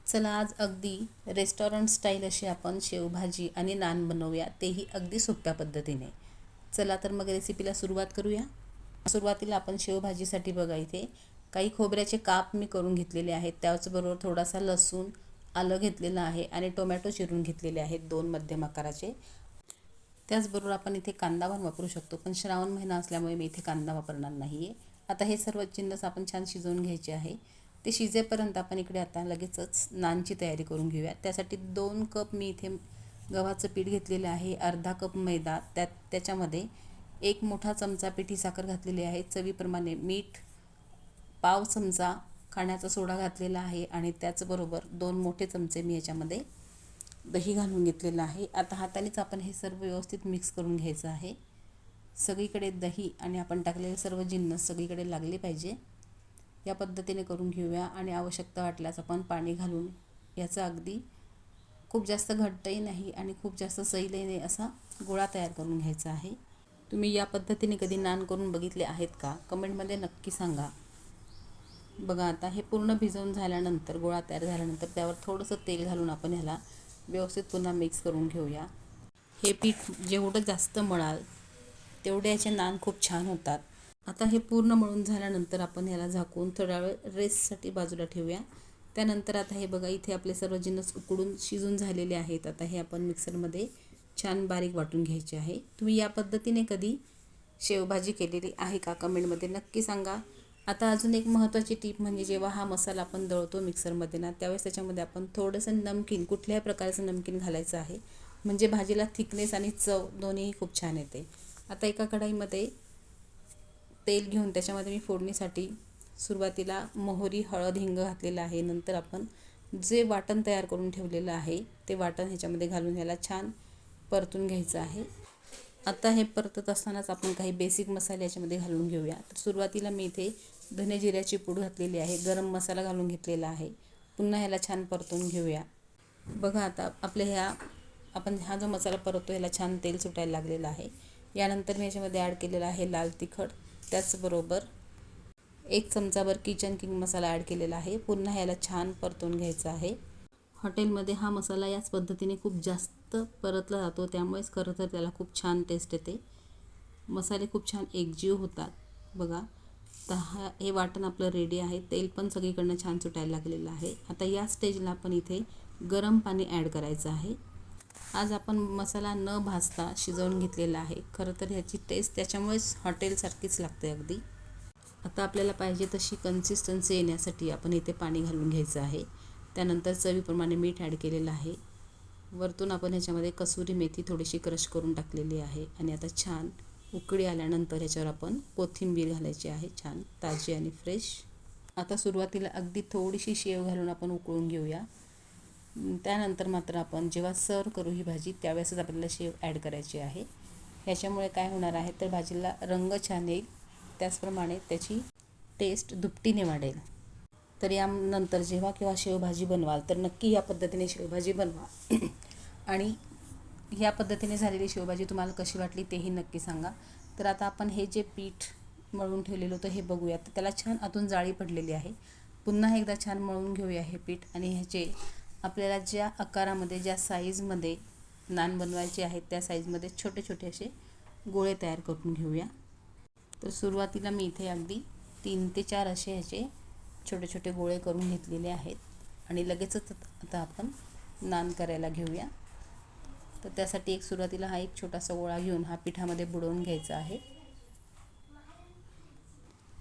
चला आज अगदी रेस्टॉरंट स्टाईल अशी आपण शेवभाजी आणि नान बनवूया, तेही अगदी सोप्या पद्धतीने. चला तर मग रेसिपीला सुरुवात करूया. सुरुवातीला आपण शेवभाजीसाठी बघा इथे काही खोबऱ्याचे काप मी करून घेतलेले आहेत. त्याचबरोबर थोडासा लसूण, आलं घेतलेलं आहे आणि टोमॅटो चिरून घेतलेले आहेत 2 मध्यम आकाराचे. त्याचबरोबर आपण इथे कांदा पण वापरू शकतो, पण श्रावण महिना असल्यामुळे मी इथे कांदा वापरणार नाही आहे. आता हे सर्व जिन्नस आपण छान शिजवून घ्यायचे आहे. ते शिजेपर्यंत आपण इकडे आता लगेचच नानची तयारी करून घेऊया. त्यासाठी 2 कप मी इथे गव्हाचं पीठ घेतलेलं आहे, अर्धा कप मैदा, त्याच्यामध्ये 1 मोठा चमचा पिठी साखर घातलेली आहे, चवीप्रमाणे मीठ, पाव चमचा खाण्याचा सोडा घातलेला आहे आणि त्याचबरोबर 2 मोठे चमचे मी याच्यामध्ये दही घालून घेतलेलं आहे. आता हातानेच आपण हे सर्व व्यवस्थित मिक्स करून घ्यायचं आहे. सगळीकडे दही आणि आपण टाकलेले सर्व जिन्नस सगळीकडे लागले पाहिजे, या पद्धतीने करून घेऊया. आणि आवश्यकता वाटल्यास आपण पाणी घालून याचा अगदी खूप जास्त घट्टही नाही आणि खूप जास्त सैलही नाही असा गोळा तयार करून घ्यायचा आहे. तुम्ही या पद्धतीने कधी नान करून बघितले आहेत का? कमेंटमध्ये नक्की सांगा. बघा आता हे पूर्ण भिजवून झाल्यानंतर, गोळा तयार झाल्यानंतर त्यावर थोडंसं तेल घालून आपण ह्याला व्यवस्थित पुन्हा मिक्स करून घेऊया. हे पीठ जेवढं जास्त मळाल तेवढे याचे नान खूप छान होतात. आता हे पूर्ण मळून झाल्यानंतर आपण ह्याला झाकून थोडा वेळ रेस्टसाठी बाजूला ठेवूया. त्यानंतर आता हे बघा इथे आपले सर्व जिन्नस उकडून शिजून झालेले आहेत. आता हे आपण मिक्सरमध्ये छान बारीक वाटून घ्यायचे आहे. तुम्ही या पद्धतीने कधी शेवभाजी केलेली आहे का? कमेंटमध्ये नक्की सांगा. आता अजून एक महत्त्वाची टीप म्हणजे जेव्हा हा मसाला आपण दळतो मिक्सरमध्ये ना, त्यावेळेस त्याच्यामध्ये आपण थोडंसं नमकीन, कुठल्याही प्रकारचं नमकीन घालायचं आहे, म्हणजे भाजीला थिकनेस आणि चव दोन्हीही खूप छान येते. आता एका कढईमध्ये तेल घेऊन त्याच्यामध्ये मी फोडणीसाठी सुरुवातीला मोहरी, हळद, हिंग घातलेलं आहे. नंतर आपण जे वाटण तयार करून ठेवलेलं आहे ते वाटण ह्याच्यामध्ये घालून ह्याला छान परतून घ्यायचं आहे. आता हे परतत असतानाच आपण काही बेसिक मसाले याच्यामध्ये घालून घेऊया. तर सुरुवातीला मी इथे धने जिऱ्याची पूड घातलेली आहे, गरम मसाला घालून घेतलेला आहे. पुन्हा ह्याला छान परतून घेऊया. बघा आता आपण हा जो मसाला परततो ह्याला छान तेल सुटायला लागलेलं आहे. यानंतर मी याच्यामध्ये ॲड केलेला आहे लाल तिखट, त्याचबरोबर 1 चमचाभर किचन किंग मसाला ॲड केलेला आहे. पुन्हा ह्याला छान परतून घ्यायचं आहे. हॉटेलमध्ये हा मसाला याच पद्धतीने खूप जास्त परतला जातो, त्यामुळेच खरं तर त्याला खूप छान टेस्ट येते. मसाले खूप छान एकजीव होतात. बघा तर हे वाटण आपलं रेडी आहे. तेल पण सगळीकडनं छान सुटायला लागलेलं आहे. आता या स्टेजला आपण इथे गरम पाणी ॲड करायचं आहे. आज आपण मसाला न भाजता शिजवून घेतलेला आहे. खरं तर ह्याची टेस्ट त्याच्यामुळेच हॉटेलसारखीच लागते अगदी. आता आपल्याला पाहिजे तशी कन्सिस्टन्सी येण्यासाठी आपण इथे पाणी घालून घ्यायचं आहे. त्यानंतर चवीप्रमाणे मीठ ॲड केलेलं आहे. वरतून आपण ह्याच्यामध्ये कसुरी मेथी थोडीशी क्रश करून टाकलेली आहे. आणि आता छान उकळी आल्यानंतर ह्याच्यावर आपण कोथिंबीर घालायची आहे, छान ताजी आणि फ्रेश. आता सुरुवातीला अगदी थोडीशी शेव घालून आपण उकळून घेऊया. त्यानंतर मात्र आपण जेव्हा सर्व करू ही भाजी त्यावेळेसच आपल्याला शेव ॲड करायची आहे. ह्याच्यामुळे काय होणार आहे तर भाजीला रंग छान येईल, त्याचप्रमाणे त्याची टेस्ट दुपटीने वाढेल. तर यानंतर जेव्हा केव्हा शेवभाजी बनवाल तर नक्की या पद्धतीने शेवभाजी बनवा. आणि ह्या पद्धतीने झालेली शेवभाजी तुम्हाला कशी वाटली तेही नक्की सांगा. तर आता आपण हे जे पीठ मळून ठेवलेलं होतं हे बघूया. तर त्याला छान आतून जाळी पडलेली आहे. पुन्हा एकदा छान मळून घेऊया हे पीठ आणि ह्याचे आपल्याला ज्या आकारामध्ये, ज्या साईजमध्ये नान बनवायचे आहेत त्या साईजमध्ये छोटे छोटे असे गोळे तयार करून घेऊया. तर सुरुवातीला मी इथे अगदी 3 ते 4 असे ह्याचे छोटे छोटे गोळे करून घेतलेले आहेत. आणि लगेचच आता आपण नान करायला घेऊया. तर त्यासाठी सुरुवातीला एक छोटासा गोळा घेऊन हा पिठामध्ये बुडवून घ्यायचा आहे.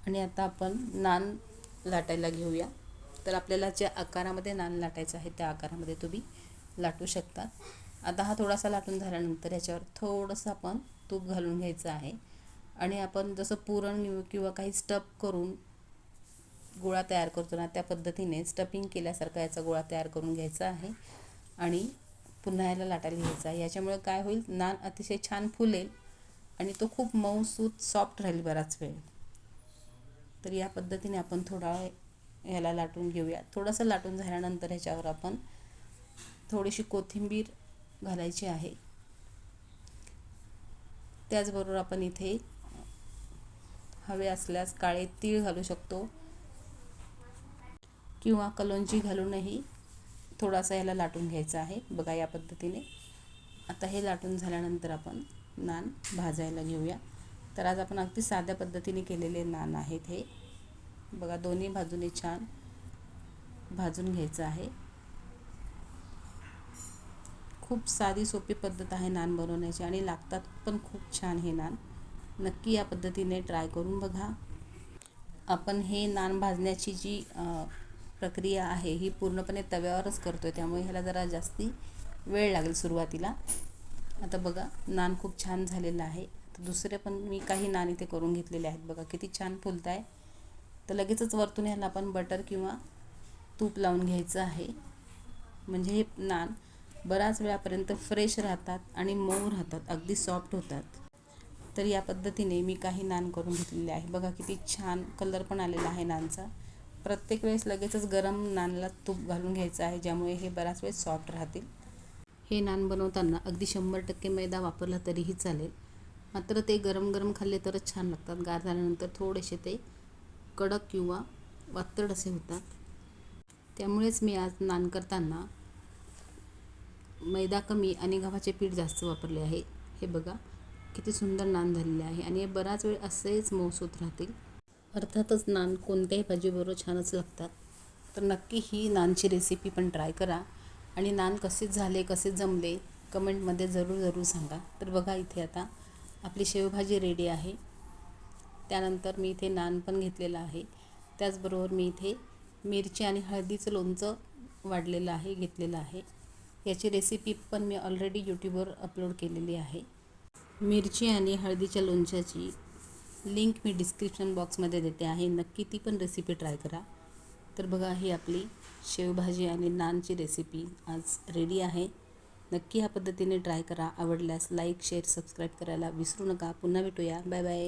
आणि आता आपण नान लाटायला घेऊया. तर आपल्याला ज्या आकारामध्ये नान लाटायचं आहे त्या आकारामध्ये तुम्ही लाटू शकता. आता हा थोडासा लाटून झाल्यानंतर ह्याच्यावर थोडंसं आपण तूप घालून घ्यायचं आहे. आणि आपण जसं पुरण किंवा काही स्टफ करून गोळा तयार करतो ना, त्या पद्धतीने स्टफिंग केल्यासारखा याचा गोळा तयार करून घ्यायचा आहे. आणि पुन्हा याला लाटायला घ्यायचा आहे. याच्यामुळे काय होईल, नान अतिशय छान फुलेल आणि तो खूप मऊसूत सॉफ्ट राहील बराच वेळ. तर या पद्धतीने आपण थोडा ह्याला लाटून घेऊया. थोडंसं लाटून झाल्यानंतर ह्याच्यावर आपण थोडीशी कोथिंबीर घालायची आहे. त्याचबरोबर आपण इथे हवे असल्यास काळे तीळ घालू शकतो किंवा कलोंजी घालूनही थोडासा याला लाटून घ्यायचा आहे बघा या पद्धतीने. आता हे लाटून झाल्यानंतर आपण नान भाजायला घेऊया. तर आज आपण अगदी साध्या पद्धतीने केलेले नान आहेत हे बघा. दोन्ही बाजूने छान भाजून घ्यायचं आहे. खूप साधी सोपी पद्धत आहे नान बनवण्याची आणि लागतात पण खूप छान हे नान. नक्की या पद्धतीने ट्राय करून बघा. आपण हे नान भाजण्याची जी प्रक्रिया आहे ही पूर्णपणे तव्यावरच करतोय, त्यामुळे ह्याला जरा जास्ती वेळ लागेल सुरुवातीला. आता बघा नान खूप छान झालेलं आहे. तर दुसरे पण मी काही नान इथे करून घेतलेले आहेत बघा, किती छान फुलत आहे. तर लगेचच वरतून ह्याला आपण बटर किंवा तूप लावून घ्यायचं आहे, म्हणजे हे नान बराच वेळापर्यंत फ्रेश राहतात आणि मऊ राहतात, अगदी सॉफ्ट होतात. तर या पद्धतीने मी काही नान करून घेतलेले आहे बघा. किती छान कलर पण आलेला आहे नानचा. प्रत्येक वेळेस लगेचच गरम नानला तूप घालून घ्यायचं आहे, ज्यामुळे हे बराच वेळ सॉफ्ट राहतील. हे नान बनवताना अगदी 100% मैदा वापरला तरीही चालेल, मात्र ते गरम गरम खाल्ले तरच छान लागतात. गार झाल्यानंतर थोडेसे ते कडक किंवा वातड असे होतात. त्यामुळेच मी आज नान करताना मैदा कमी आणि गव्हाचे पीठ जास्त वापरले आहे. हे बघा किती सुंदर नान झालेले आहे आणि हे बराच वेळ असेच मऊसूत राहतील. अर्थातच नान कोणत्याही भाजीबरोबर छानच लागतात. तर नक्की ही नानची रेसिपी पण ट्राय करा आणि नान कसे झाले, कसे जमले कमेंटमध्ये जरूर सांगा. तर बघा इथे आता आपली शेवभाजी रेडी आहे. त्यानंतर मी इथे नान पण घेतलेलं आहे. त्याचबरोबर मी इथे मिरची आणि हळदीचं लोणचं वाढलेलं आहे, घेतलेलं आहे. याची रेसिपी पण मी ऑलरेडी यूट्यूबवर अपलोड केलेली आहे. मिरची आणि हळदीच्या लोणच्याची लिंक मी डिस्क्रिप्शन बॉक्समध्ये देते आहे, नक्की ती पण रेसिपी ट्राय करा. तर बघा ही आपली शेवभाजी आणि नानची रेसिपी आज रेडी आहे. नक्की ह्या पद्धतीने ट्राय करा. आवडल्यास लाईक, शेअर, सबस्क्राईब करायला विसरू नका. पुन्हा भेटूया. Bye bye.